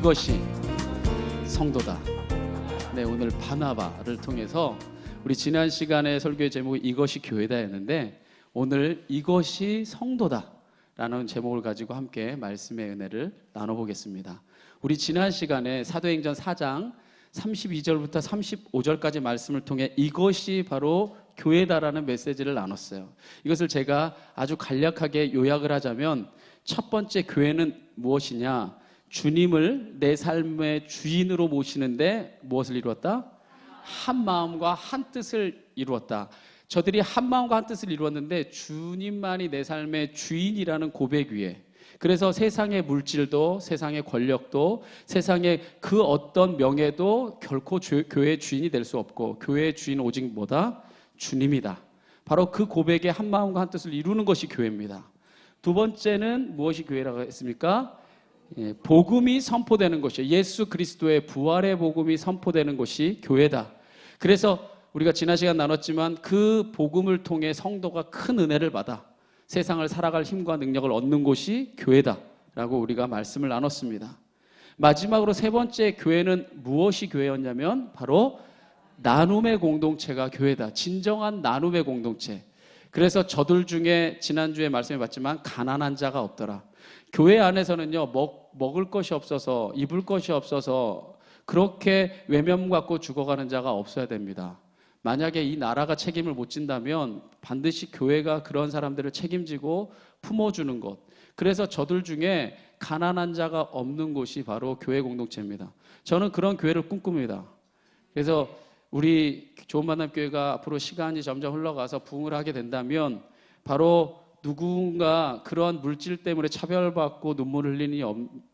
이것이 성도다. 네, 오늘 바나바를 통해서 우리 지난 시간에 설교의 제목이 이것이 교회다였는데 오늘 이것이 성도다 라는 제목을 가지고 함께 말씀의 은혜를 나눠보겠습니다. 우리 지난 시간에 사도행전 4장 32절부터 35절까지 말씀을 통해 이것이 바로 교회다라는 메시지를 나눴어요. 이것을 제가 아주 간략하게 요약을 하자면 첫 번째 교회는 무엇이냐? 주님을 내 삶의 주인으로 모시는데 무엇을 이루었다? 한 마음과 한 뜻을 이루었다. 저들이 한 마음과 한 뜻을 이루었는데 주님만이 내 삶의 주인이라는 고백 위에, 그래서 세상의 물질도 세상의 권력도 세상의 그 어떤 명예도 결코 교회의 주인이 될 수 없고 교회의 주인은 오직 뭐다? 주님이다. 바로 그 고백에 한 마음과 한 뜻을 이루는 것이 교회입니다. 두 번째는 무엇이 교회라고 했습니까? 복음이 선포되는 것이에요. 예수 그리스도의 부활의 복음이 선포되는 것이 교회다. 그래서 우리가 지난 시간 나눴지만 그 복음을 통해 성도가 큰 은혜를 받아 세상을 살아갈 힘과 능력을 얻는 곳이 교회다라고 우리가 말씀을 나눴습니다. 마지막으로 세 번째 교회는 무엇이 교회였냐면 바로 나눔의 공동체가 교회다. 진정한 나눔의 공동체. 그래서 저들 중에 지난주에 말씀해 봤지만 가난한 자가 없더라. 교회 안에서는요, 먹을 것이 없어서, 입을 것이 없어서 그렇게 외면 갖고 죽어가는 자가 없어야 됩니다. 만약에 이 나라가 책임을 못 진다면 반드시 교회가 그런 사람들을 책임지고 품어주는 것. 그래서 저들 중에 가난한 자가 없는 곳이 바로 교회 공동체입니다. 저는 그런 교회를 꿈꿉니다. 그래서 우리 좋은 만남 교회가 앞으로 시간이 점점 흘러가서 부흥을 하게 된다면 바로 누군가 그런 물질 때문에 차별받고 눈물 흘리니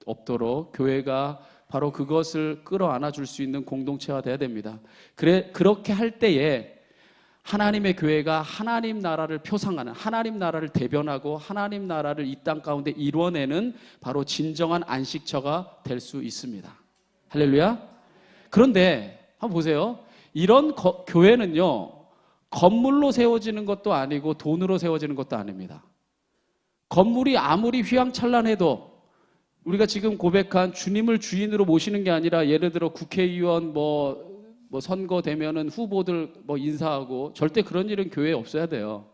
없도록 교회가 바로 그것을 끌어안아 줄 수 있는 공동체가 돼야 됩니다. 그렇게 할 때에 하나님의 교회가 하나님 나라를 표상하는, 하나님 나라를 대변하고 하나님 나라를 이 땅 가운데 이루어내는 바로 진정한 안식처가 될 수 있습니다. 할렐루야. 그런데 한번 보세요. 이런 교회는요, 건물로 세워지는 것도 아니고 돈으로 세워지는 것도 아닙니다. 건물이 아무리 휘황찬란해도 우리가 지금 고백한 주님을 주인으로 모시는 게 아니라 예를 들어 국회의원 선거되면은 후보들 인사하고 절대 그런 일은 교회에 없어야 돼요.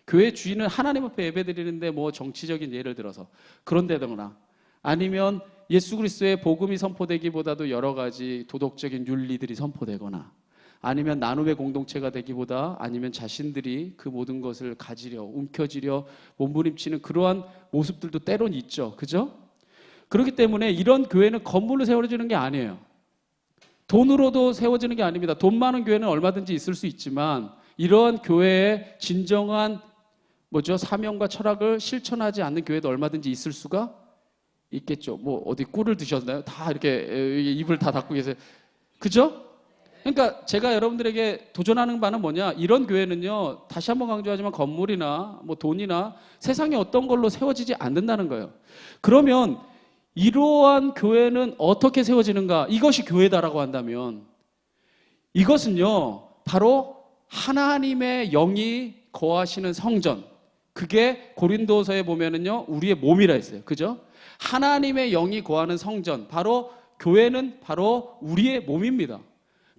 교회 주인은 하나님 앞에 예배드리는데 정치적인 예를 들어서 그런데거나 아니면 예수 그리스도의 복음이 선포되기보다도 여러 가지 도덕적인 윤리들이 선포되거나 아니면 나눔의 공동체가 되기보다 아니면 자신들이 그 모든 것을 가지려 움켜쥐려 몸부림치는 그러한 모습들도 때론 있죠. 그죠? 그렇기 때문에 이런 교회는 건물로 세워지는 게 아니에요. 돈으로도 세워지는 게 아닙니다. 돈 많은 교회는 얼마든지 있을 수 있지만 이러한 교회의 진정한 사명과 철학을 실천하지 않는 교회도 얼마든지 있을 수가 있겠죠. 어디 꿀을 드셨나요? 다 이렇게 입을 다 닫고 계세요. 그죠? 그러니까 제가 여러분들에게 도전하는 바는 뭐냐? 이런 교회는요, 다시 한번 강조하지만 건물이나 돈이나 세상에 어떤 걸로 세워지지 않는다는 거예요. 그러면 이러한 교회는 어떻게 세워지는가? 이것이 교회다라고 한다면 이것은요, 바로 하나님의 영이 거하시는 성전. 그게 고린도서에 보면은요, 우리의 몸이라 했어요. 그죠? 하나님의 영이 거하는 성전. 바로 교회는 바로 우리의 몸입니다.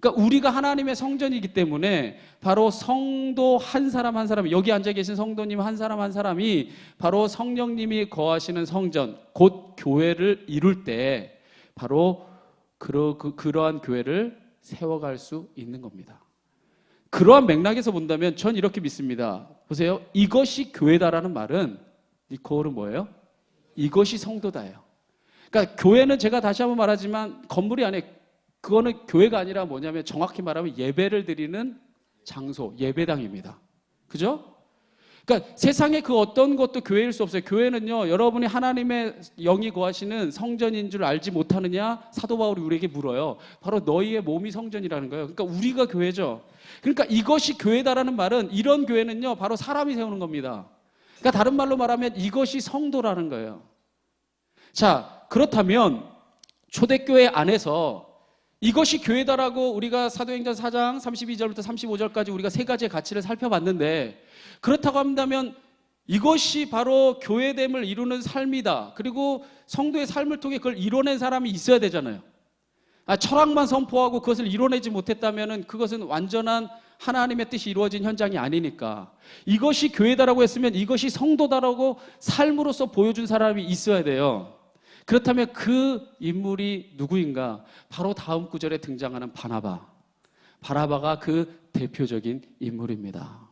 그러니까 우리가 하나님의 성전이기 때문에 바로 성도 한 사람 한 사람, 여기 앉아 계신 성도님 한 사람 한 사람이 바로 성령님이 거하시는 성전, 곧 교회를 이룰 때 바로 그러한 교회를 세워갈 수 있는 겁니다. 그러한 맥락에서 본다면 전 이렇게 믿습니다. 보세요. 이것이 교회다라는 말은 이 거울은 뭐예요? 이것이 성도다예요. 그러니까 교회는 제가 다시 한번 말하지만 건물이 아니에요. 그거는 교회가 아니라 뭐냐면 정확히 말하면 예배를 드리는 장소, 예배당입니다. 그죠? 그러니까 세상에 그 어떤 것도 교회일 수 없어요. 교회는요, 여러분이 하나님의 영이 거하시는 성전인 줄 알지 못하느냐? 사도 바울이 우리에게 물어요. 바로 너희의 몸이 성전이라는 거예요. 그러니까 우리가 교회죠. 그러니까 이것이 교회다라는 말은 이런 교회는요, 바로 사람이 세우는 겁니다. 그러니까 다른 말로 말하면 이것이 성도라는 거예요. 자, 그렇다면 초대교회 안에서 이것이 교회다라고 우리가 사도행전 4장 32절부터 35절까지 우리가 세 가지의 가치를 살펴봤는데, 그렇다고 한다면 이것이 바로 교회됨을 이루는 삶이다. 그리고 성도의 삶을 통해 그걸 이뤄낸 사람이 있어야 되잖아요. 철학만 선포하고 그것을 이뤄내지 못했다면 그것은 완전한 하나님의 뜻이 이루어진 현장이 아니니까. 이것이 교회다라고 했으면 이것이 성도다라고 삶으로서 보여준 사람이 있어야 돼요. 그렇다면 그 인물이 누구인가? 바로 다음 구절에 등장하는 바나바. 바나바가 그 대표적인 인물입니다.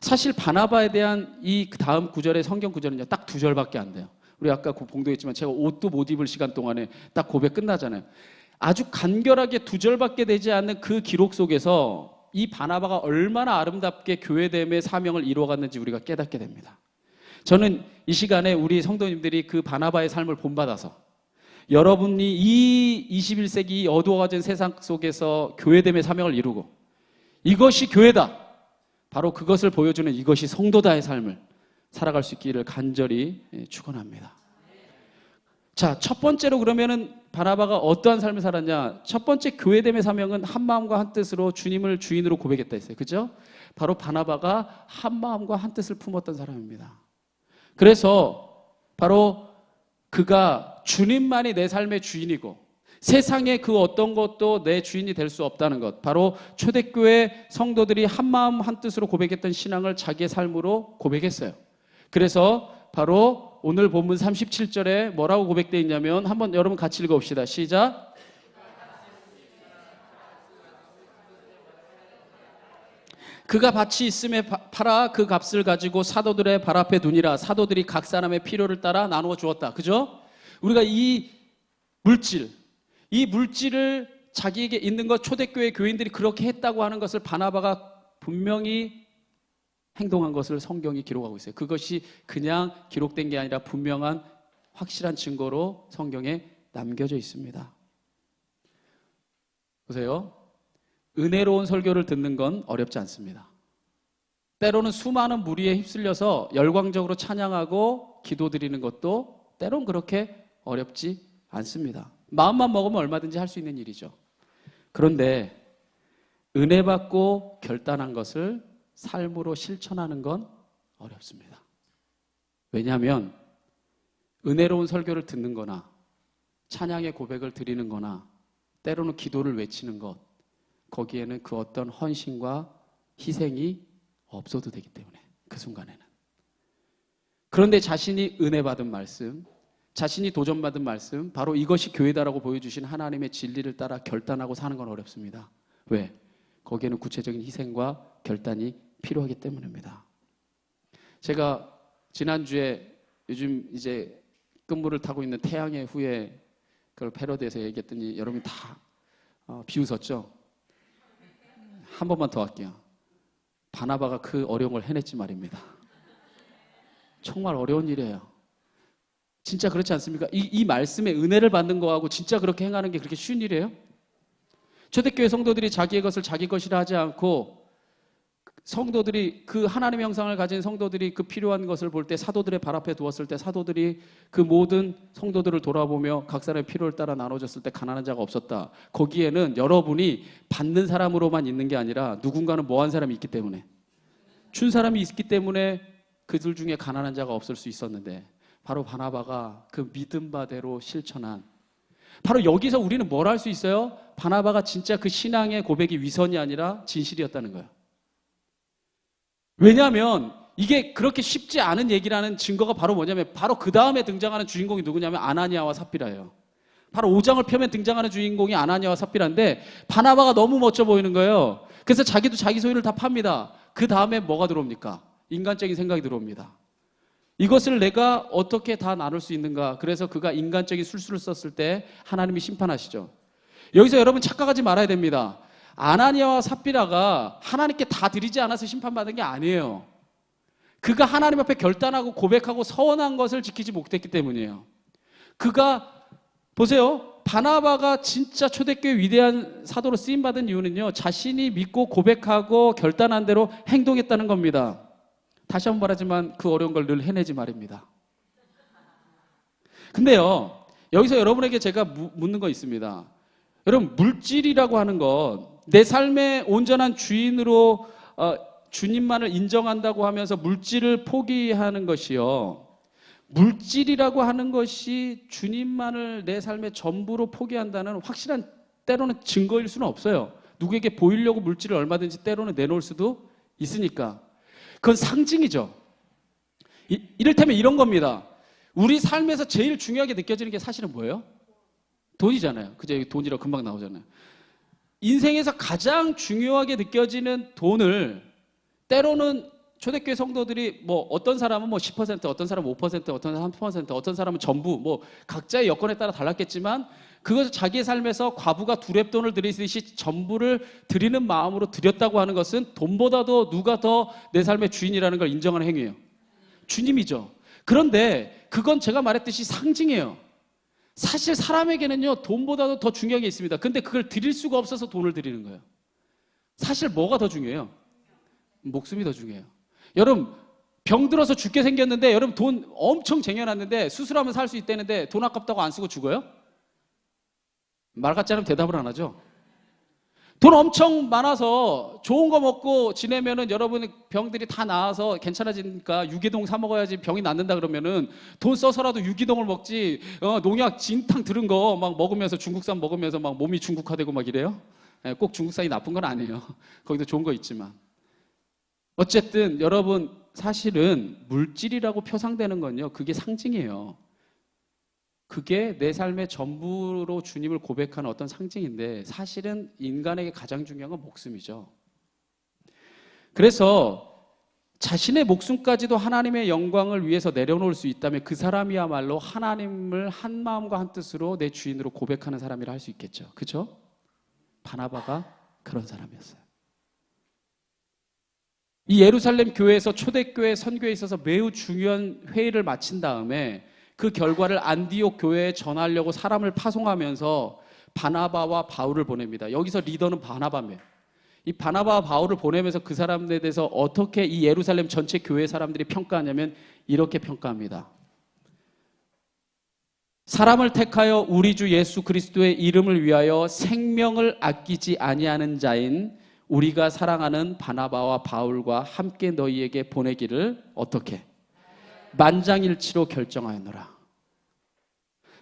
사실 바나바에 대한 이 다음 구절의 성경 구절은요, 딱 2절밖에 안 돼요. 우리 아까 봉독했지만 제가 옷도 못 입을 시간 동안에 딱 고백 끝나잖아요. 아주 간결하게 2절밖에 되지 않는 그 기록 속에서 이 바나바가 얼마나 아름답게 교회됨의 사명을 이루어갔는지 우리가 깨닫게 됩니다. 저는 이 시간에 우리 성도님들이 그 바나바의 삶을 본받아서 여러분이 이 21세기 어두워진 세상 속에서 교회됨의 사명을 이루고 이것이 교회다, 바로 그것을 보여주는 이것이 성도다의 삶을 살아갈 수 있기를 간절히 축원합니다. 자, 첫 번째로 그러면은 바나바가 어떠한 삶을 살았냐? 첫 번째 교회됨의 사명은 한 마음과 한 뜻으로 주님을 주인으로 고백했다 했어요. 그죠? 바로 바나바가 한 마음과 한 뜻을 품었던 사람입니다. 그래서 바로 그가 주님만이 내 삶의 주인이고 세상의 그 어떤 것도 내 주인이 될 수 없다는 것, 바로 초대교회 성도들이 한 마음 한 뜻으로 고백했던 신앙을 자기의 삶으로 고백했어요. 그래서 바로 오늘 본문 37절에 뭐라고 고백되어 있냐면 한번 여러분 같이 읽어봅시다. 시작. 그가 밭이 있음에 팔아 그 값을 가지고 사도들의 발 앞에 두니라. 사도들이 각 사람의 필요를 따라 나누어 주었다. 그죠? 우리가 이 물질을 자기에게 있는 것, 초대교회 교인들이 그렇게 했다고 하는 것을 바나바가 분명히 행동한 것을 성경이 기록하고 있어요. 그것이 그냥 기록된 게 아니라 분명한 확실한 증거로 성경에 남겨져 있습니다. 보세요. 은혜로운 설교를 듣는 건 어렵지 않습니다. 때로는 수많은 무리에 휩쓸려서 열광적으로 찬양하고 기도드리는 것도 때론 그렇게 어렵지 않습니다. 마음만 먹으면 얼마든지 할 수 있는 일이죠. 그런데 은혜 받고 결단한 것을 삶으로 실천하는 건 어렵습니다. 왜냐하면 은혜로운 설교를 듣는 거나 찬양의 고백을 드리는 거나 때로는 기도를 외치는 것, 거기에는 그 어떤 헌신과 희생이 없어도 되기 때문에 그 순간에는. 그런데 자신이 은혜 받은 말씀, 자신이 도전받은 말씀, 바로 이것이 교회다라고 보여주신 하나님의 진리를 따라 결단하고 사는 건 어렵습니다. 왜? 거기에는 구체적인 희생과 결단이 필요하기 때문입니다. 제가 지난주에 요즘 이제 끝물을 타고 있는 태양의 후예 그걸 패러디해서 얘기했더니 여러분이 다 비웃었죠? 한 번만 더 할게요. 바나바가 그 어려운 걸 해냈지 말입니다. 정말 어려운 일이에요. 진짜 그렇지 않습니까? 이 말씀에 은혜를 받는 거하고 진짜 그렇게 행하는 게 그렇게 쉬운 일이에요? 초대교회 성도들이 자기의 것을 자기 것이라 하지 않고 성도들이 그 하나님의 형상을 가진 성도들이 그 필요한 것을 볼 때 사도들의 발 앞에 두었을 때 사도들이 그 모든 성도들을 돌아보며 각 사람의 필요를 따라 나눠줬을 때 가난한 자가 없었다. 거기에는 여러분이 받는 사람으로만 있는 게 아니라 누군가는 뭐한 사람이 있기 때문에, 준 사람이 있기 때문에 그들 중에 가난한 자가 없을 수 있었는데, 바로 바나바가 그 믿음 바대로 실천한, 바로 여기서 우리는 뭘 할 수 있어요? 바나바가 진짜 그 신앙의 고백이 위선이 아니라 진실이었다는 거예요. 왜냐하면 이게 그렇게 쉽지 않은 얘기라는 증거가 바로 뭐냐면 바로 그 다음에 등장하는 주인공이 누구냐면 아나니아와 삽비라예요. 바로 5장을 펴면 등장하는 주인공이 아나니아와 삽비라인데 바나바가 너무 멋져 보이는 거예요. 그래서 자기도 자기 소유를 다 팝니다. 그 다음에 뭐가 들어옵니까? 인간적인 생각이 들어옵니다. 이것을 내가 어떻게 다 나눌 수 있는가? 그래서 그가 인간적인 술수를 썼을 때 하나님이 심판하시죠. 여기서 여러분 착각하지 말아야 됩니다. 아나니아와 삽비라가 하나님께 다 드리지 않아서 심판받은 게 아니에요. 그가 하나님 앞에 결단하고 고백하고 서원한 것을 지키지 못했기 때문이에요. 그가 보세요. 바나바가 진짜 초대교회 위대한 사도로 쓰임받은 이유는요, 자신이 믿고 고백하고 결단한 대로 행동했다는 겁니다. 다시 한번 말하지만 그 어려운 걸 늘 해내지 말입니다. 근데요, 여기서 여러분에게 제가 묻는 거 있습니다. 여러분, 물질이라고 하는 건 내 삶의 온전한 주인으로 주님만을 인정한다고 하면서 물질을 포기하는 것이요, 물질이라고 하는 것이 주님만을 내 삶의 전부로 포기한다는 확실한 때로는 증거일 수는 없어요. 누구에게 보이려고 물질을 얼마든지 때로는 내놓을 수도 있으니까. 그건 상징이죠. 이를테면 이런 겁니다. 우리 삶에서 제일 중요하게 느껴지는 게 사실은 뭐예요? 돈이잖아요. 그죠? 돈이라고 금방 나오잖아요. 인생에서 가장 중요하게 느껴지는 돈을 때로는 초대교회 성도들이 뭐 어떤 사람은 뭐 10%, 어떤 사람은 5%, 어떤 사람은 3%, 어떤 사람은 전부, 뭐 각자의 여건에 따라 달랐겠지만 그것을 자기의 삶에서 과부가 두랩돈을 드리듯이 전부를 드리는 마음으로 드렸다고 하는 것은 돈보다도 누가 더 내 삶의 주인이라는 걸 인정하는 행위예요. 주님이죠. 그런데 그건 제가 말했듯이 상징이에요. 사실 사람에게는요, 돈보다도 더 중요한 게 있습니다. 근데 그걸 드릴 수가 없어서 돈을 드리는 거예요. 사실 뭐가 더 중요해요? 목숨이 더 중요해요. 여러분, 병들어서 죽게 생겼는데 여러분 돈 엄청 쟁여놨는데 수술하면 살 수 있다는데 돈 아깝다고 안 쓰고 죽어요? 말 같지 않으면 대답을 안 하죠. 돈 엄청 많아서 좋은 거 먹고 지내면은 여러분 병들이 다 나아서 괜찮아지니까 유기농 사 먹어야지 병이 낫는다 그러면은 돈 써서라도 유기농을 먹지, 농약 진탕 들은 거 막 먹으면서 중국산 먹으면서 막 몸이 중국화되고 막 이래요? 꼭 중국산이 나쁜 건 아니에요. 거기도 좋은 거 있지만. 어쨌든 여러분, 사실은 물질이라고 표상되는 건요, 그게 상징이에요. 그게 내 삶의 전부로 주님을 고백하는 어떤 상징인데 사실은 인간에게 가장 중요한 건 목숨이죠. 그래서 자신의 목숨까지도 하나님의 영광을 위해서 내려놓을 수 있다면 그 사람이야말로 하나님을 한 마음과 한 뜻으로 내 주인으로 고백하는 사람이라 할 수 있겠죠. 그렇죠? 바나바가 그런 사람이었어요. 이 예루살렘 교회에서 초대교회 선교에 있어서 매우 중요한 회의를 마친 다음에 그 결과를 안디옥 교회에 전하려고 사람을 파송하면서 바나바와 바울을 보냅니다. 여기서 리더는 바나바예요. 이 바나바와 바울을 보내면서 그 사람들에 대해서 어떻게 이 예루살렘 전체 교회 사람들이 평가하냐면 이렇게 평가합니다. 사람을 택하여 우리 주 예수 그리스도의 이름을 위하여 생명을 아끼지 아니하는 자인 우리가 사랑하는 바나바와 바울과 함께 너희에게 보내기를 어떻게? 만장일치로 결정하였노라.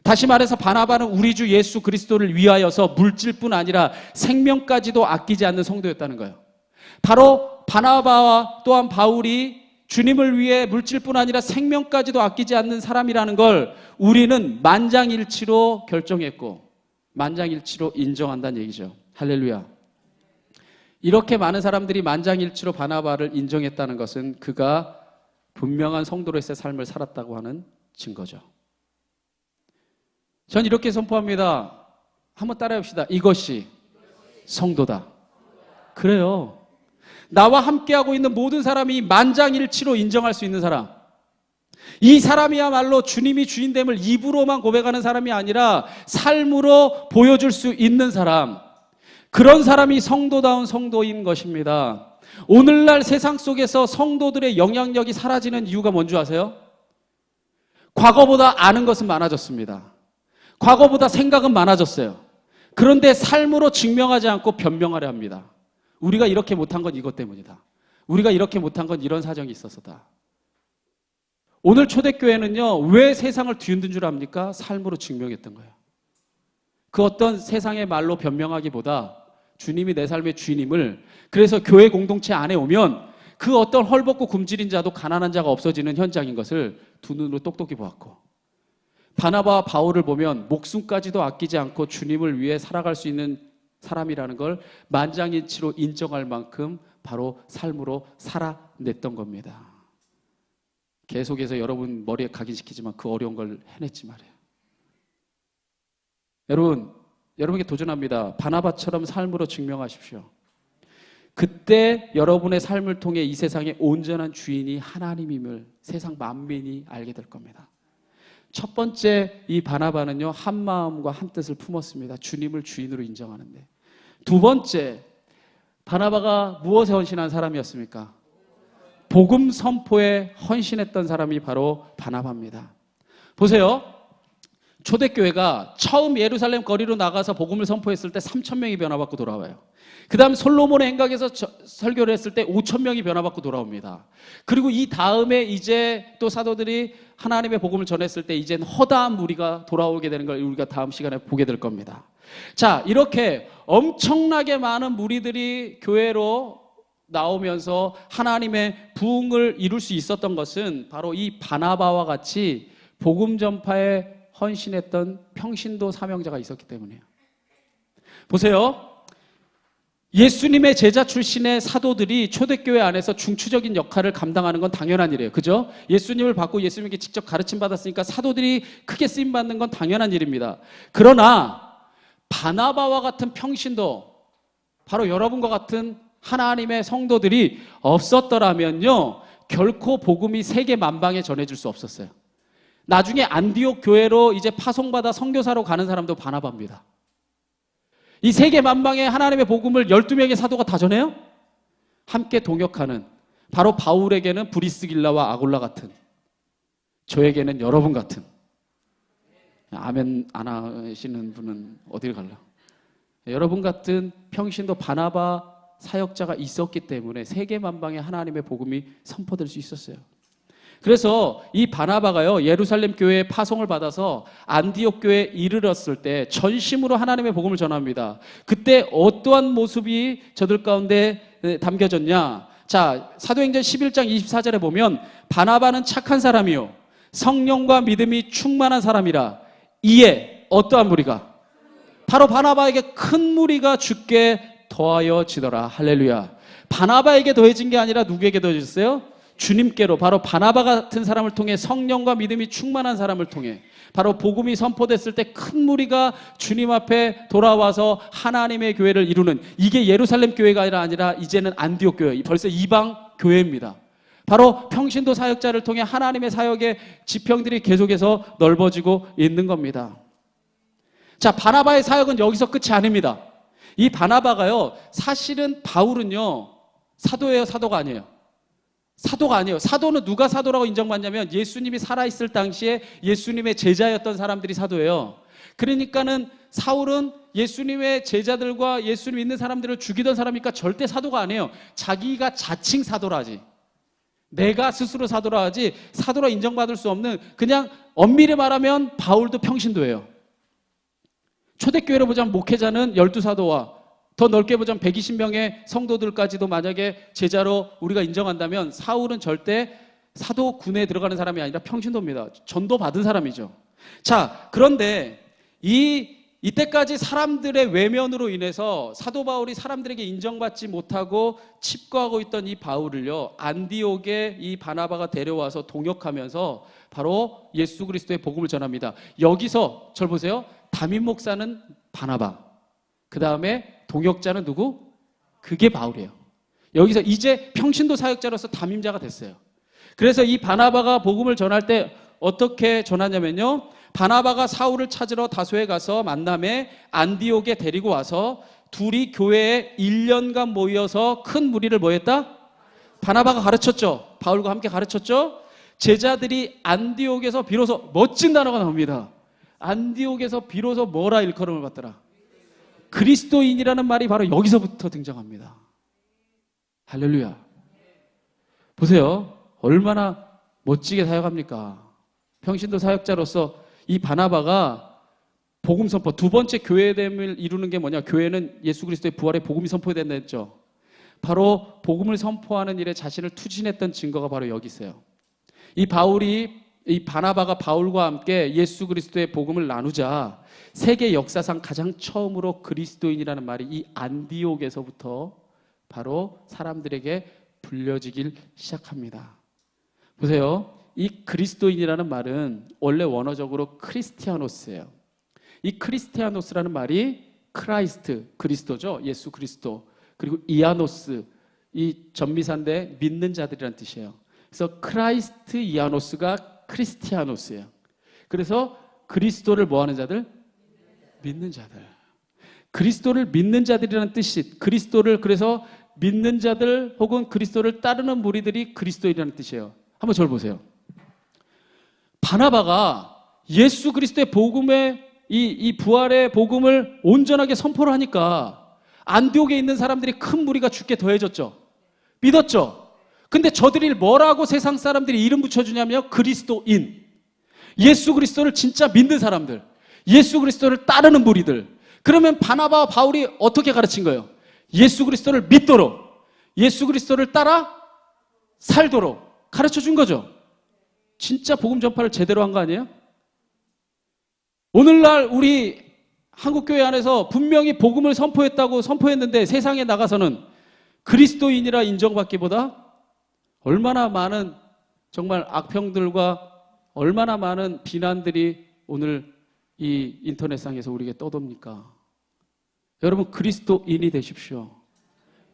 다시 말해서 바나바는 우리 주 예수 그리스도를 위하여서 물질뿐 아니라 생명까지도 아끼지 않는 성도였다는 거예요. 바로 바나바와 또한 바울이 주님을 위해 물질뿐 아니라 생명까지도 아끼지 않는 사람이라는 걸 우리는 만장일치로 결정했고 만장일치로 인정한다는 얘기죠. 할렐루야. 이렇게 많은 사람들이 만장일치로 바나바를 인정했다는 것은 그가 분명한 성도로서의 삶을 살았다고 하는 증거죠. 전 이렇게 선포합니다. 한번 따라해 봅시다. 이것이 성도다. 그래요. 나와 함께하고 있는 모든 사람이 만장일치로 인정할 수 있는 사람. 이 사람이야말로 주님이 주인됨을 입으로만 고백하는 사람이 아니라 삶으로 보여줄 수 있는 사람. 그런 사람이 성도다운 성도인 것입니다. 오늘날 세상 속에서 성도들의 영향력이 사라지는 이유가 뭔지 아세요? 과거보다 아는 것은 많아졌습니다. 과거보다 생각은 많아졌어요. 그런데 삶으로 증명하지 않고 변명하려 합니다. 우리가 이렇게 못한 건 이것 때문이다. 우리가 이렇게 못한 건 이런 사정이 있어서다. 오늘 초대교회는요, 왜 세상을 뒤흔든 줄 압니까? 삶으로 증명했던 거예요. 그 어떤 세상의 말로 변명하기보다 주님이 내 삶의 주인임을, 그래서 교회 공동체 안에 오면 그 어떤 헐벗고 굶주린 자도 가난한 자가 없어지는 현장인 것을 두 눈으로 똑똑히 보았고, 바나바와 바울을 보면 목숨까지도 아끼지 않고 주님을 위해 살아갈 수 있는 사람이라는 걸 만장일치로 인정할 만큼 바로 삶으로 살아냈던 겁니다. 계속해서 여러분 머리에 각인시키지만 그 어려운 걸 해냈지 말이에요. 여러분에게 도전합니다. 바나바처럼 삶으로 증명하십시오. 그때 여러분의 삶을 통해 이 세상의 온전한 주인이 하나님임을 세상 만민이 알게 될 겁니다. 첫 번째, 이 바나바는요, 한 마음과 한 뜻을 품었습니다. 주님을 주인으로 인정하는데. 두 번째, 바나바가 무엇에 헌신한 사람이었습니까? 복음 선포에 헌신했던 사람이 바로 바나바입니다. 보세요. 초대교회가 처음 예루살렘 거리로 나가서 복음을 선포했을 때 3,000명이 변화받고 돌아와요. 그 다음 솔로몬의 행각에서 설교를 했을 때 5,000명이 변화받고 돌아옵니다. 그리고 이 다음에 이제 또 사도들이 하나님의 복음을 전했을 때 이제는 허다한 무리가 돌아오게 되는 걸 우리가 다음 시간에 보게 될 겁니다. 자, 이렇게 엄청나게 많은 무리들이 교회로 나오면서 하나님의 부흥을 이룰 수 있었던 것은 바로 이 바나바와 같이 복음 전파에 헌신했던 평신도 사명자가 있었기 때문이에요. 보세요. 예수님의 제자 출신의 사도들이 초대교회 안에서 중추적인 역할을 감당하는 건 당연한 일이에요. 그죠? 예수님을 받고 예수님께 직접 가르침 받았으니까 사도들이 크게 쓰임 받는 건 당연한 일입니다. 그러나 바나바와 같은 평신도, 바로 여러분과 같은 하나님의 성도들이 없었더라면요, 결코 복음이 세계 만방에 전해질 수 없었어요. 나중에 안디옥 교회로 이제 파송받아 선교사로 가는 사람도 바나바입니다. 이 세계 만방에 하나님의 복음을 12명의 사도가 다 전해요? 함께 동역하는, 바로 바울에게는 브리스길라와 아굴라 같은, 저에게는 여러분 같은. 아멘 안 하시는 분은 어딜 갈라? 여러분 같은 평신도 바나바 사역자가 있었기 때문에 세계 만방에 하나님의 복음이 선포될 수 있었어요. 그래서 이 바나바가요, 예루살렘 교회에 파송을 받아서 안디옥 교회에 이르렀을 때 전심으로 하나님의 복음을 전합니다. 그때 어떠한 모습이 저들 가운데 담겨졌냐? 자, 사도행전 11장 24절에 보면 바나바는 착한 사람이요 성령과 믿음이 충만한 사람이라 이에 어떠한 무리가, 바로 바나바에게 큰 무리가 주께 더하여지더라. 할렐루야. 바나바에게 더해진 게 아니라 누구에게 더해졌어요? 주님께로, 바로 바나바 같은 사람을 통해, 성령과 믿음이 충만한 사람을 통해 바로 복음이 선포됐을 때 큰 무리가 주님 앞에 돌아와서 하나님의 교회를 이루는, 이게 예루살렘 교회가 아니라 이제는 안디옥 교회, 벌써 이방 교회입니다. 바로 평신도 사역자를 통해 하나님의 사역의 지평들이 계속해서 넓어지고 있는 겁니다. 자, 바나바의 사역은 여기서 끝이 아닙니다. 이 바나바가요, 사실은 바울은요 사도예요, 사도가 아니에요? 사도가 아니에요. 사도는 누가 사도라고 인정받냐면 예수님이 살아있을 당시에 예수님의 제자였던 사람들이 사도예요. 그러니까는 사울은 예수님의 제자들과 예수님 믿는 사람들을 죽이던 사람이니까 절대 사도가 아니에요. 자기가 자칭 사도라지, 내가 스스로 사도라 하지, 사도라 인정받을 수 없는, 그냥 엄밀히 말하면 바울도 평신도예요. 초대교회로 보자면 목회자는 12사도와 더 넓게 보자면 120명의 성도들까지도 만약에 제자로 우리가 인정한다면 사울은 절대 사도군에 들어가는 사람이 아니라 평신도입니다. 전도 받은 사람이죠. 자, 그런데 이때까지 사람들의 외면으로 인해서 사도 바울이 사람들에게 인정받지 못하고 칩거하고 있던 이 바울을요, 안디옥에 이 바나바가 데려와서 동역하면서 바로 예수 그리스도의 복음을 전합니다. 여기서 절 보세요. 담임 목사는 바나바, 그 다음에 동역자는 누구? 그게 바울이에요. 여기서 이제 평신도 사역자로서 담임자가 됐어요. 그래서 이 바나바가 복음을 전할 때 어떻게 전하냐면요, 바나바가 사울을 찾으러 다소에 가서 만남에 안디옥에 데리고 와서 둘이 교회에 1년간 모여서 큰 무리를 뭐 했다? 바나바가 가르쳤죠. 바울과 함께 가르쳤죠. 제자들이 안디옥에서 비로소, 멋진 단어가 나옵니다. 안디옥에서 비로소 뭐라 일컬음을 받더라? 그리스도인이라는 말이 바로 여기서부터 등장합니다. 할렐루야. 보세요. 얼마나 멋지게 사역합니까? 평신도 사역자로서 이 바나바가 복음 선포, 두 번째 교회됨을 이루는 게 뭐냐? 교회는 예수 그리스도의 부활의 복음이 선포된다 했죠. 바로 복음을 선포하는 일에 자신을 투신했던 증거가 바로 여기 있어요. 이 바나바가 바울과 함께 예수 그리스도의 복음을 나누자 세계 역사상 가장 처음으로 그리스도인이라는 말이 이 안디옥에서부터 바로 사람들에게 불려지길 시작합니다. 보세요. 이 그리스도인이라는 말은 원래 원어적으로 크리스티아노스예요. 이 크리스티아노스라는 말이 크라이스트, 그리스도죠. 예수 그리스도. 그리고 이아노스, 이 전미사인데 믿는 자들이라는 뜻이에요. 그래서 크라이스트 이아노스가 크리스티아노스예요. 그래서 그리스도를 뭐하는 자들? 믿는 자들. 그리스도를 믿는 자들이라는 뜻이, 그리스도를 그래서 믿는 자들 혹은 그리스도를 따르는 무리들이 그리스도인이라는 뜻이에요. 한번 저를 보세요. 바나바가 예수 그리스도의 복음의 이 부활의 복음을 온전하게 선포를 하니까 안디옥에 있는 사람들이 큰 무리가 죽게 더해졌죠. 믿었죠. 근데 저들이 뭐라고 세상 사람들이 이름 붙여주냐면 그리스도인. 예수 그리스도를 진짜 믿는 사람들, 예수 그리스도를 따르는 무리들. 그러면 바나바와 바울이 어떻게 가르친 거예요? 예수 그리스도를 믿도록, 예수 그리스도를 따라 살도록 가르쳐 준 거죠. 진짜 복음 전파를 제대로 한 거 아니에요? 오늘날 우리 한국교회 안에서 분명히 복음을 선포했는데 세상에 나가서는 그리스도인이라 인정받기보다 얼마나 많은 정말 악평들과 얼마나 많은 비난들이 오늘 이 인터넷상에서 우리에게 떠돕니까? 여러분, 그리스도인이 되십시오.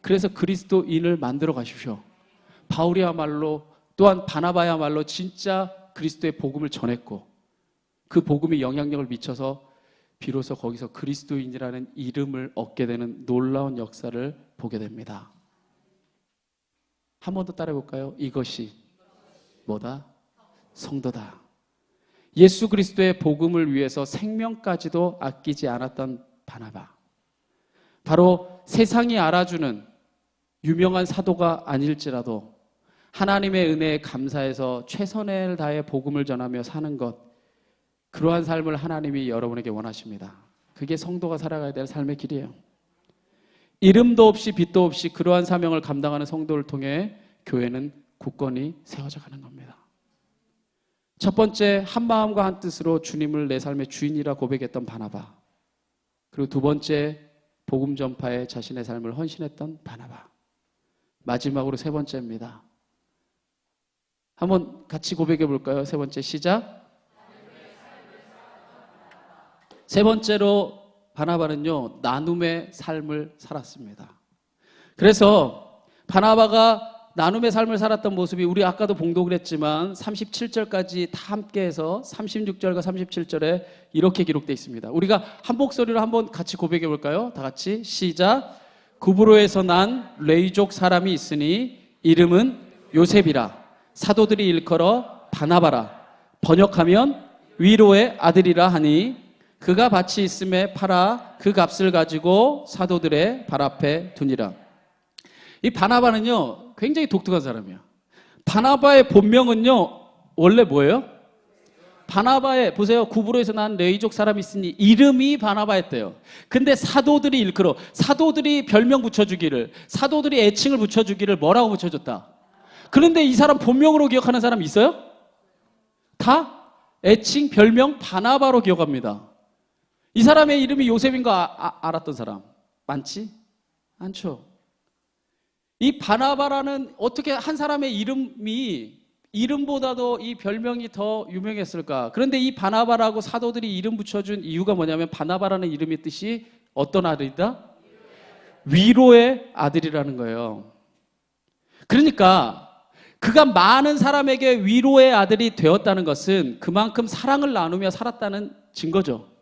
그래서 그리스도인을 만들어 가십시오. 바울이야말로, 또한 바나바야말로 진짜 그리스도의 복음을 전했고 그 복음이 영향력을 미쳐서 비로소 거기서 그리스도인이라는 이름을 얻게 되는 놀라운 역사를 보게 됩니다. 한 번 더 따라해 볼까요? 이것이 뭐다? 성도다. 예수 그리스도의 복음을 위해서 생명까지도 아끼지 않았던 바나바. 바로 세상이 알아주는 유명한 사도가 아닐지라도 하나님의 은혜에 감사해서 최선을 다해 복음을 전하며 사는 것, 그러한 삶을 하나님이 여러분에게 원하십니다. 그게 성도가 살아가야 될 삶의 길이에요. 이름도 없이 빛도 없이 그러한 사명을 감당하는 성도를 통해 교회는 굳건히 세워져 가는 겁니다. 첫 번째, 한 마음과 한 뜻으로 주님을 내 삶의 주인이라 고백했던 바나바. 그리고 두 번째, 복음 전파에 자신의 삶을 헌신했던 바나바. 마지막으로 세 번째입니다. 한번 같이 고백해 볼까요? 세 번째, 시작. 세 번째로 바나바는요, 나눔의 삶을 살았습니다. 그래서 바나바가 나눔의 삶을 살았던 모습이 우리 아까도 봉독을 했지만 37절까지 다 함께해서 36절과 37절에 이렇게 기록되어 있습니다. 우리가 한 목소리로 한번 같이 고백해 볼까요? 다 같이 시작. 구브로에서 난 레이족 사람이 있으니 이름은 요셉이라. 사도들이 일컬어 바나바라. 번역하면 위로의 아들이라 하니 그가 밭이 있음에 팔아 그 값을 가지고 사도들의 발 앞에 두니라. 이 바나바는요, 굉장히 독특한 사람이에요. 바나바의 본명은요, 원래 뭐예요? 바나바의, 보세요. 구브로에서 난 레이족 사람이 있으니 이름이 바나바였대요. 근데 사도들이 일컬어, 사도들이 별명 붙여주기를, 사도들이 애칭을 붙여주기를 뭐라고 붙여줬다? 그런데 이 사람 본명으로 기억하는 사람 있어요? 다 애칭, 별명 바나바로 기억합니다. 이 사람의 이름이 요셉인 거 알았던 사람 많지? 않죠. 이 바나바라는 어떻게 한 사람의 이름보다도 이 별명이 더 유명했을까? 그런데 이 바나바라고 사도들이 이름 붙여준 이유가 뭐냐면 바나바라는 이름의 뜻이 어떤 아들이다? 위로의 아들이라는 거예요. 그러니까 그가 많은 사람에게 위로의 아들이 되었다는 것은 그만큼 사랑을 나누며 살았다는 증거죠.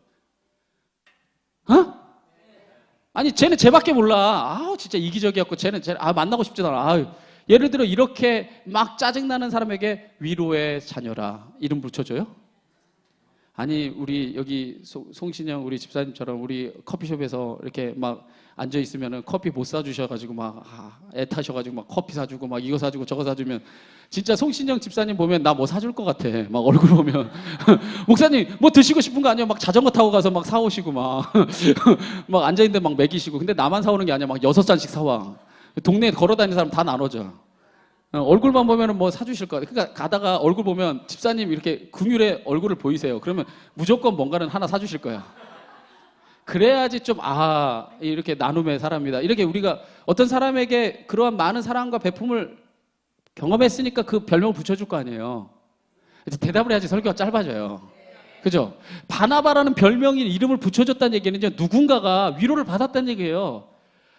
아니 쟤는 쟤밖에 몰라. 진짜 이기적이었고 쟤는 만나고 싶지도 않아. 예를 들어 이렇게 막 짜증나는 사람에게 위로의 자녀라 이름 붙여줘요? 아니 우리 여기 송신영 우리 집사님처럼 우리 커피숍에서 이렇게 막 앉아 있으면은 커피 못 사주셔가지고 막 애타셔가지고 막 커피 사주고 막 이거 사주고 저거 사주면 진짜 송신영 집사님 보면 나 뭐 사줄 것 같아. 막 얼굴 보면 목사님 뭐 드시고 싶은 거 아니에요? 막 자전거 타고 가서 막 사오시고 막 막 앉아 있는데 막 먹이시고. 근데 나만 사오는 게 아니야. 막 6잔씩 사와. 동네에 걸어다니는 사람 다 나눠줘. 얼굴만 보면은 뭐 사주실 거 같아. 그러니까 가다가 얼굴 보면 집사님 이렇게 긍휼의 얼굴을 보이세요. 그러면 무조건 뭔가는 하나 사주실 거야. 그래야지 좀 이렇게 나눔의 사람이다. 이렇게 우리가 어떤 사람에게 그러한 많은 사랑과 배품을 경험했으니까 그 별명을 붙여줄 거 아니에요. 대답을 해야지 설교가 짧아져요. 그죠? 바나바라는 별명이 이름을 붙여줬다는 얘기는 이제 누군가가 위로를 받았다는 얘기예요.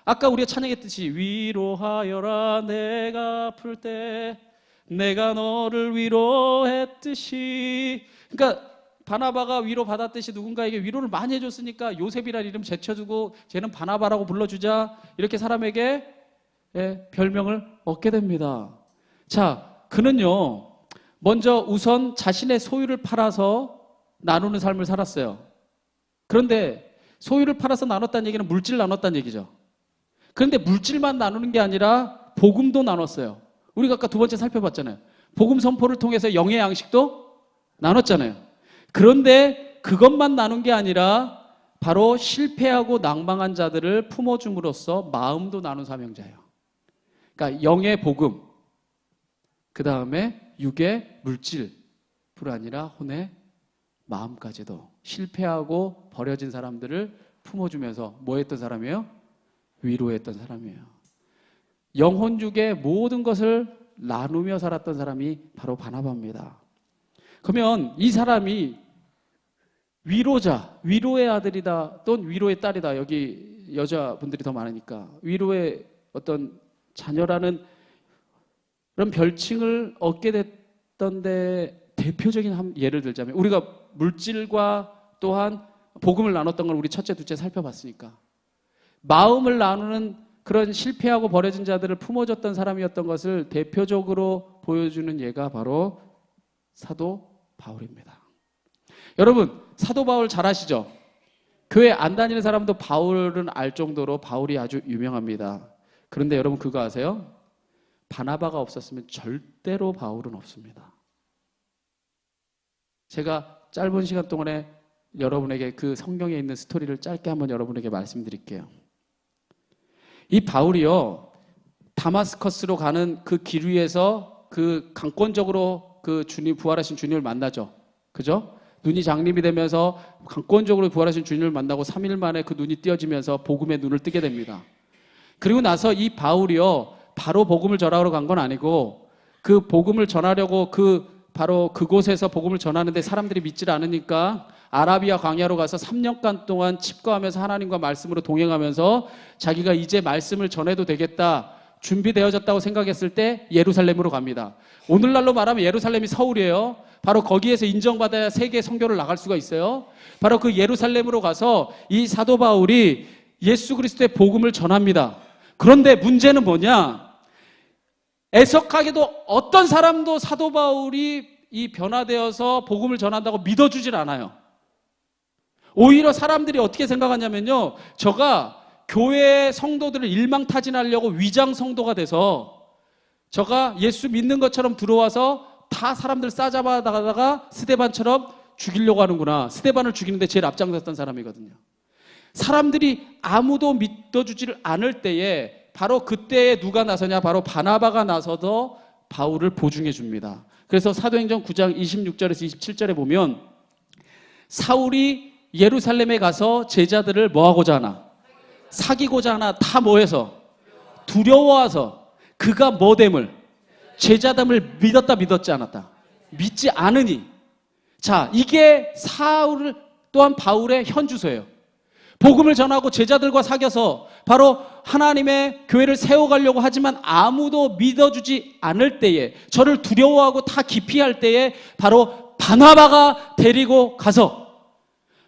아까 우리가 찬양했듯이 위로하여라 내가 아플 때 내가 너를 위로했듯이. 그러니까 바나바가 위로받았듯이 누군가에게 위로를 많이 해줬으니까 요셉이라는 이름 제쳐주고 쟤는 바나바라고 불러주자 이렇게 사람에게 별명을 얻게 됩니다. 자, 그는요 먼저 우선 자신의 소유를 팔아서 나누는 삶을 살았어요. 그런데 소유를 팔아서 나눴다는 얘기는 물질 나눴다는 얘기죠. 그런데 물질만 나누는 게 아니라 복음도 나눴어요. 우리가 아까 두 번째 살펴봤잖아요. 복음 선포를 통해서 영의 양식도 나눴잖아요. 그런데 그것만 나눈 게 아니라 바로 실패하고 낭망한 자들을 품어줌으로써 마음도 나눈 사명자예요. 그러니까 영의 복음, 그 다음에 육의 물질뿐 아니라 혼의 마음까지도 실패하고 버려진 사람들을 품어주면서 뭐 했던 사람이에요? 위로했던 사람이에요. 영혼육의 모든 것을 나누며 살았던 사람이 바로 바나바입니다. 그러면 이 사람이 위로자, 위로의 아들이다 또는 위로의 딸이다. 여기 여자분들이 더 많으니까 위로의 어떤 자녀라는 그런 별칭을 얻게 됐던데 대표적인 예를 들자면 우리가 물질과 또한 복음을 나눴던 걸 우리 첫째, 둘째 살펴봤으니까 마음을 나누는 그런 실패하고 버려진 자들을 품어줬던 사람이었던 것을 대표적으로 보여주는 예가 바로 사도 바울입니다. 여러분, 사도 바울 잘 아시죠? 교회 안 다니는 사람도 바울은 알 정도로 바울이 아주 유명합니다. 그런데 여러분 그거 아세요? 바나바가 없었으면 절대로 바울은 없습니다. 제가 짧은 시간 동안에 여러분에게 그 성경에 있는 스토리를 짧게 한번 여러분에게 말씀드릴게요. 이 바울이요, 다마스커스로 가는 그 길 위에서 그 강권적으로 그 주님, 부활하신 주님을 만나죠. 그죠? 눈이 장림이 되면서 강권적으로 부활하신 주님을 만나고 3일 만에 그 눈이 띄어지면서 복음의 눈을 뜨게 됩니다. 그리고 나서 이 바울이요, 바로 복음을 전하러 간 건 아니고 그 복음을 전하려고 바로 그곳에서 복음을 전하는데 사람들이 믿질 않으니까 아라비아 광야로 가서 3년간 동안 칩거하면서 하나님과 말씀으로 동행하면서 자기가 이제 말씀을 전해도 되겠다, 준비되어졌다고 생각했을 때 예루살렘으로 갑니다. 오늘날로 말하면 예루살렘이 서울이에요. 바로 거기에서 인정받아야 세계 선교를 나갈 수가 있어요. 바로 그 예루살렘으로 가서 이 사도 바울이 예수 그리스도의 복음을 전합니다. 그런데 문제는 뭐냐? 애석하게도 어떤 사람도 사도 바울이 이 변화되어서 복음을 전한다고 믿어주질 않아요. 오히려 사람들이 어떻게 생각하냐면요, 저가 교회 성도들을 일망타진하려고 위장 성도가 돼서 저가 예수 믿는 것처럼 들어와서 다 사람들 싸잡아다가 스데반처럼 죽이려고 하는구나. 스데반을 죽이는데 제일 앞장섰던 사람이거든요. 사람들이 아무도 믿어주지를 않을 때에 바로 그때에 누가 나서냐? 바로 바나바가 나서서 바울을 보증해 줍니다. 그래서 사도행전 9장 26절에서 27절에 보면 사울이 예루살렘에 가서 제자들을 뭐하고자 하나? 사귀고자 하나? 다 뭐해서? 두려워해서 그가 뭐됨을? 제자됨을 믿었다 믿었지 않았다? 믿지 않으니. 자, 이게 사울 또한 바울의 현주소예요. 복음을 전하고 제자들과 사귀어서 바로 하나님의 교회를 세워가려고 하지만 아무도 믿어주지 않을 때에, 저를 두려워하고 다 기피할 때에 바로 바나바가 데리고 가서,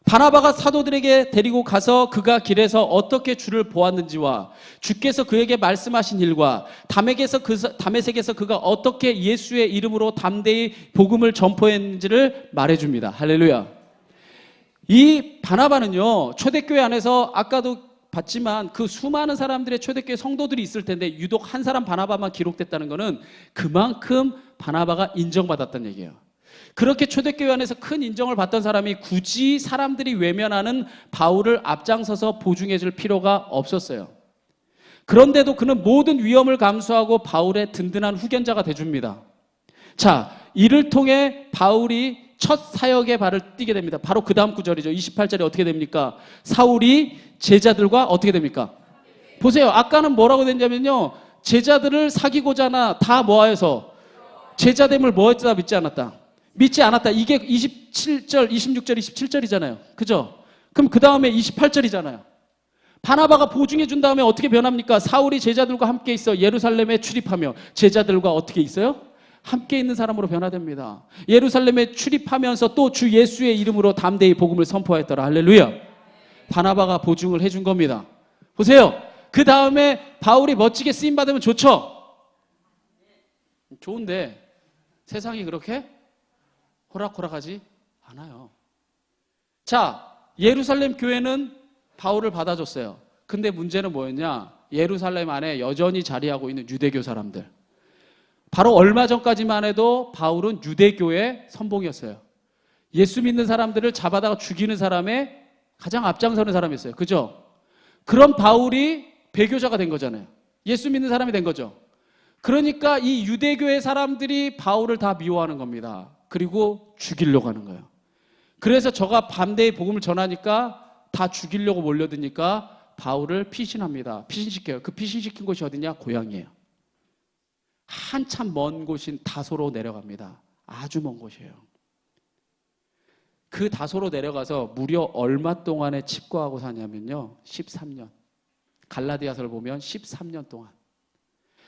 바나바가 사도들에게 데리고 가서 그가 길에서 어떻게 주를 보았는지와 주께서 그에게 말씀하신 일과 다메섹에서 그가 어떻게 예수의 이름으로 담대히 복음을 전포했는지를 말해줍니다. 할렐루야. 이 바나바는요, 초대교회 안에서 아까도 봤지만 그 수많은 사람들의 초대교회 성도들이 있을 텐데 유독 한 사람 바나바만 기록됐다는 것은 그만큼 바나바가 인정받았다는 얘기예요. 그렇게 초대교회 안에서 큰 인정을 받던 사람이 굳이 사람들이 외면하는 바울을 앞장서서 보증해 줄 필요가 없었어요. 그런데도 그는 모든 위험을 감수하고 바울의 든든한 후견자가 돼줍니다. 자, 이를 통해 바울이 첫 사역의 발을 띄게 됩니다. 바로 그 다음 구절이죠. 28절에 어떻게 됩니까? 사울이 제자들과 어떻게 됩니까? 보세요. 아까는 뭐라고 됐냐면요, 제자들을 사귀고자 하나 다 뭐하여서 제자됨을 뭐했다? 믿지 않았다. 믿지 않았다. 이게 27절, 26절, 27절이잖아요. 그죠? 그럼 그 다음에 28절이잖아요. 바나바가 보증해 준 다음에 어떻게 변합니까? 사울이 제자들과 함께 있어 예루살렘에 출입하며 제자들과 어떻게 있어요? 함께 있는 사람으로 변화됩니다. 예루살렘에 출입하면서 또 주 예수의 이름으로 담대히 복음을 선포했더라. 할렐루야. 바나바가 보증을 해준 겁니다. 보세요. 그 다음에 바울이 멋지게 쓰임받으면 좋죠? 좋은데 세상이 그렇게 호락호락하지 않아요. 자, 예루살렘 교회는 바울을 받아줬어요. 근데 문제는 뭐였냐? 예루살렘 안에 여전히 자리하고 있는 유대교 사람들. 바로 얼마 전까지만 해도 바울은 유대교의 선봉이었어요. 예수 믿는 사람들을 잡아다가 죽이는 사람의 가장 앞장서는 사람이었어요. 그죠? 그런 바울이 배교자가 된 거잖아요. 예수 믿는 사람이 된 거죠. 그러니까 이 유대교의 사람들이 바울을 다 미워하는 겁니다. 그리고 죽이려고 하는 거예요. 그래서 저가 반대의 복음을 전하니까 다 죽이려고 몰려드니까 바울을 피신합니다. 피신시켜요. 그 피신시킨 곳이 어디냐? 고향이에요. 한참 먼 곳인 다소로 내려갑니다. 아주 먼 곳이에요. 그 다소로 내려가서 무려 얼마 동안에 칩거하고 사냐면요, 13년. 갈라디아서를 보면 13년 동안.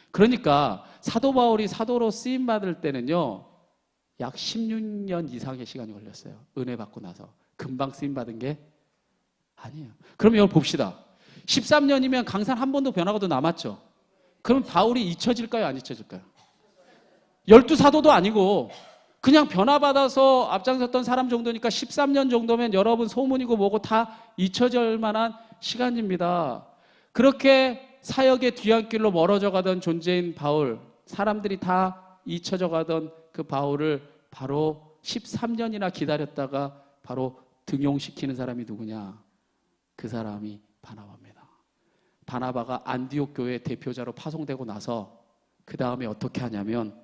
그러니까 사도 바울이 사도로 쓰임 받을 때는요, 약 16년 이상의 시간이 걸렸어요. 은혜 받고 나서. 금방 쓰임 받은 게 아니에요. 그럼 이걸 봅시다. 13년이면 강산 한 번도 변화가도 남았죠. 그럼 바울이 잊혀질까요? 안 잊혀질까요? 12사도도 아니고 그냥 변화받아서 앞장섰던 사람 정도니까 13년 정도면 여러분 소문이고 뭐고 다 잊혀질 만한 시간입니다. 그렇게 사역의 뒤안길로 멀어져 가던 존재인 바울, 사람들이 다 잊혀져 가던 그 바울을 바로 13년이나 기다렸다가 바로 등용시키는 사람이 누구냐? 그 사람이 바나바입니다. 바나바가 안디옥 교회 대표자로 파송되고 나서 그 다음에 어떻게 하냐면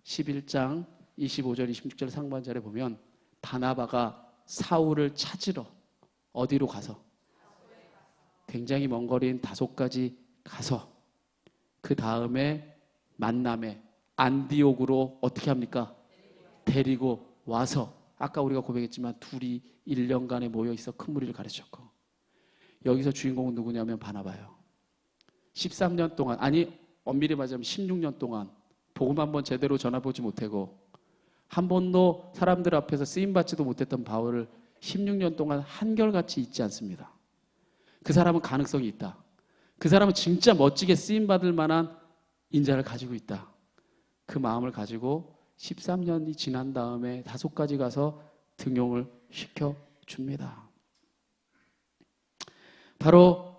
11장 25절 26절 상반절에 보면 바나바가 사울을 찾으러 어디로 가서? 굉장히 먼 거리인 다소까지 가서 그 다음에 만남에 안디옥으로 어떻게 합니까? 데리고 와서 아까 우리가 고백했지만 둘이 1년간에 모여 있어 큰 무리를 가르쳤고, 여기서 주인공은 누구냐면 바나바예요. 13년 동안, 아니 엄밀히 말하자면 16년 동안 복음 한번 제대로 전해보지 못하고 한 번도 사람들 앞에서 쓰임받지도 못했던 바울을 16년 동안 한결같이 잊지 않습니다. 그 사람은 가능성이 있다. 그 사람은 진짜 멋지게 쓰임받을 만한 인자를 가지고 있다. 그 마음을 가지고 13년이 지난 다음에 다소까지 가서 등용을 시켜줍니다. 바로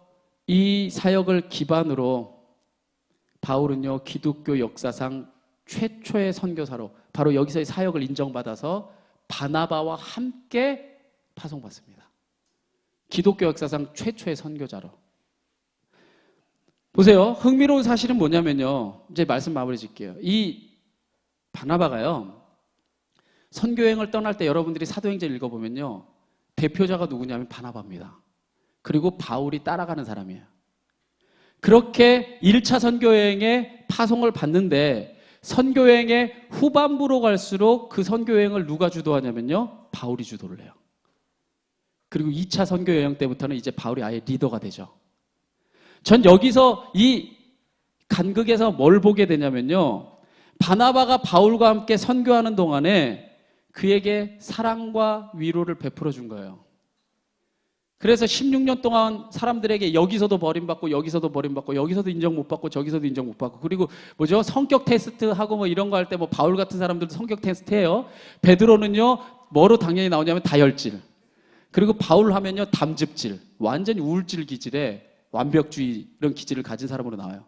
이 사역을 기반으로 바울은요, 기독교 역사상 최초의 선교사로 바로 여기서의 사역을 인정받아서 바나바와 함께 파송받습니다. 기독교 역사상 최초의 선교자로. 보세요. 흥미로운 사실은 뭐냐면요, 이제 말씀 마무리 짓게요. 이 바나바가요, 선교여행을 떠날 때 여러분들이 사도행전 읽어보면요, 대표자가 누구냐면 바나바입니다. 그리고 바울이 따라가는 사람이에요. 그렇게 1차 선교여행에 파송을 받는데 선교여행의 후반부로 갈수록 그 선교여행을 누가 주도하냐면요, 바울이 주도를 해요. 그리고 2차 선교여행 때부터는 이제 바울이 아예 리더가 되죠. 전 여기서 이 간극에서 뭘 보게 되냐면요, 바나바가 바울과 함께 선교하는 동안에 그에게 사랑과 위로를 베풀어 준 거예요. 그래서 16년 동안 사람들에게 여기서도 버림받고 여기서도 버림받고 여기서도 인정 못 받고 저기서도 인정 못 받고, 그리고 뭐죠? 성격 테스트 하고 뭐 이런 거 할 때 뭐 바울 같은 사람들도 성격 테스트 해요. 베드로는요, 뭐로 당연히 나오냐면 다혈질. 그리고 바울 하면요, 담즙질. 완전히 우울질 기질에 완벽주의 이런 기질을 가진 사람으로 나와요.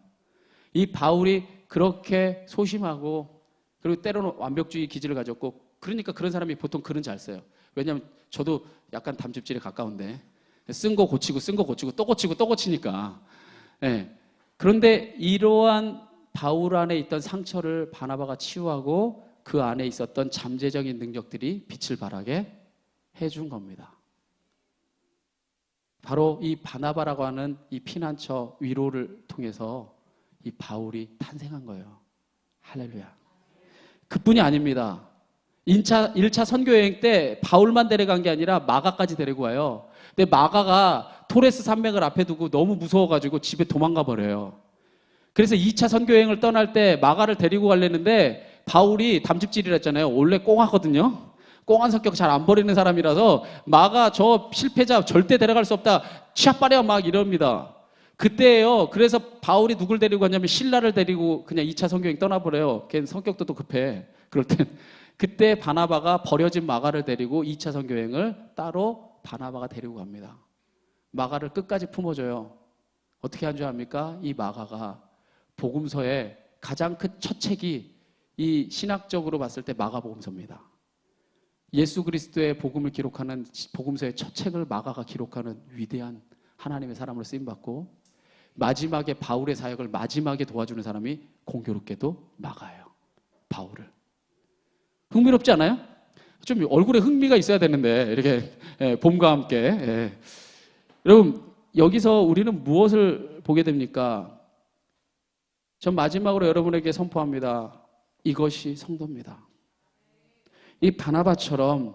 이 바울이 그렇게 소심하고 그리고 때로는 완벽주의 기질을 가졌고, 그러니까 그런 사람이 보통 글은 잘 써요. 왜냐하면 저도 약간 담즙질에 가까운데 쓴 거 고치고 쓴 거 고치고 또 고치고 또 고치니까. 네. 그런데 이러한 바울 안에 있던 상처를 바나바가 치유하고 그 안에 있었던 잠재적인 능력들이 빛을 발하게 해준 겁니다. 바로 이 바나바라고 하는 이 피난처 위로를 통해서 이 바울이 탄생한 거예요. 할렐루야. 그뿐이 아닙니다. 1차 선교여행 때 바울만 데려간 게 아니라 마가까지 데리고 와요. 근데 마가가 토레스 산맥을 앞에 두고 너무 무서워가지고 집에 도망가 버려요. 그래서 2차 선교여행을 떠날 때 마가를 데리고 가려는데 바울이 담즙질이라 했잖아요. 원래 꽁하거든요. 꽁한 성격 잘 안 버리는 사람이라서 마가 저 실패자 절대 데려갈 수 없다. 취합발이야 막 이럽니다. 그때예요. 그래서 바울이 누굴 데리고 갔냐면 실라를 데리고 그냥 2차 선교여행 떠나버려요. 걔는 성격도 또 급해. 그럴 땐. 그때 바나바가 버려진 마가를 데리고 2차 선교여행을 따로 바나바가 데리고 갑니다. 마가를 끝까지 품어줘요. 어떻게 한 줄 압니까? 이 마가가 복음서의 가장 큰 첫 책이 이 신학적으로 봤을 때 마가복음서입니다. 예수 그리스도의 복음을 기록하는 복음서의 첫 책을 마가가 기록하는 위대한 하나님의 사람으로 쓰임받고, 마지막에 바울의 사역을 마지막에 도와주는 사람이 공교롭게도 마가예요. 바울을. 흥미롭지 않아요? 좀 얼굴에 흥미가 있어야 되는데 이렇게 봄과 함께. 여러분, 여기서 우리는 무엇을 보게 됩니까? 전 마지막으로 여러분에게 선포합니다. 이것이 성도입니다. 이 바나바처럼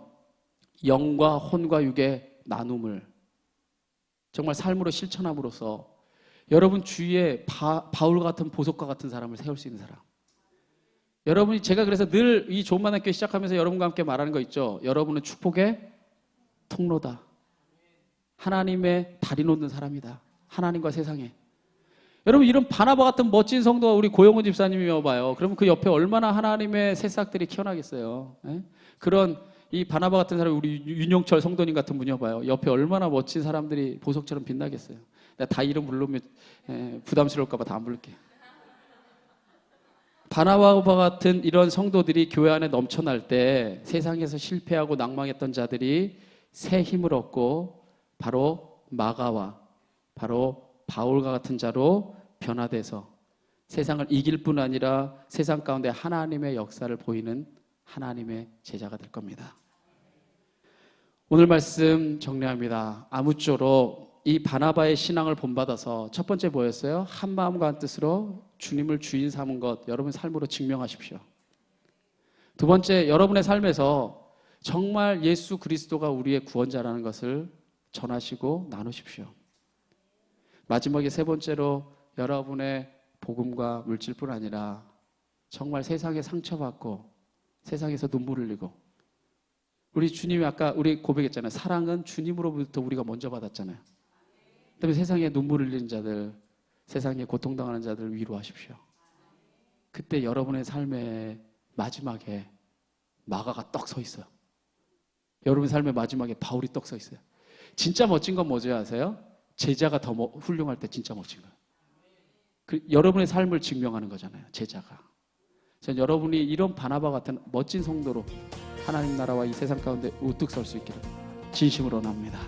영과 혼과 육의 나눔을 정말 삶으로 실천함으로써 여러분 주위에 바울 같은 보석과 같은 사람을 세울 수 있는 사람. 여러분이, 제가 그래서 늘 이 좋은 만남교회 시작하면서 여러분과 함께 말하는 거 있죠. 여러분은 축복의 통로다. 하나님의 다리 놓는 사람이다. 하나님과 세상에. 여러분, 이런 바나바 같은 멋진 성도가 우리 고영훈 집사님이어 봐요. 그러면 그 옆에 얼마나 하나님의 새싹들이 키어나겠어요. 예? 그런 이 바나바 같은 사람이 우리 윤영철 성도님 같은 분이어 봐요. 옆에 얼마나 멋진 사람들이 보석처럼 빛나겠어요. 내가 다 이름 부르면 부담스러울까 봐 다 안 부를게요. 바나바 같은 이런 성도들이 교회 안에 넘쳐날 때 세상에서 실패하고 낭망했던 자들이 새 힘을 얻고 바로 마가와 바로 바울과 같은 자로 변화돼서 세상을 이길 뿐 아니라 세상 가운데 하나님의 역사를 보이는 하나님의 제자가 될 겁니다. 오늘 말씀 정리합니다. 아무쪼록 이 바나바의 신앙을 본받아서 첫 번째 뭐였어요? 한 마음과 한 뜻으로 주님을 주인 삼은 것, 여러분 삶으로 증명하십시오. 두 번째, 여러분의 삶에서 정말 예수 그리스도가 우리의 구원자라는 것을 전하시고 나누십시오. 마지막에 세 번째로 여러분의 복음과 물질뿐 아니라 정말 세상에 상처받고 세상에서 눈물 흘리고, 우리 주님이 아까 우리 고백했잖아요. 사랑은 주님으로부터 우리가 먼저 받았잖아요. 그다음에 세상에 눈물 흘리는 자들, 세상에 고통당하는 자들을 위로하십시오. 그때 여러분의 삶의 마지막에 마가가 떡 서 있어요. 여러분 삶의 마지막에 바울이 떡 서 있어요. 진짜 멋진 건 뭐지 아세요? 제자가 더 훌륭할 때 진짜 멋진 거예요. 여러분의 삶을 증명하는 거잖아요. 제자가. 전 여러분이 이런 바나바 같은 멋진 성도로 하나님 나라와 이 세상 가운데 우뚝 설 수 있기를 진심으로 원합니다.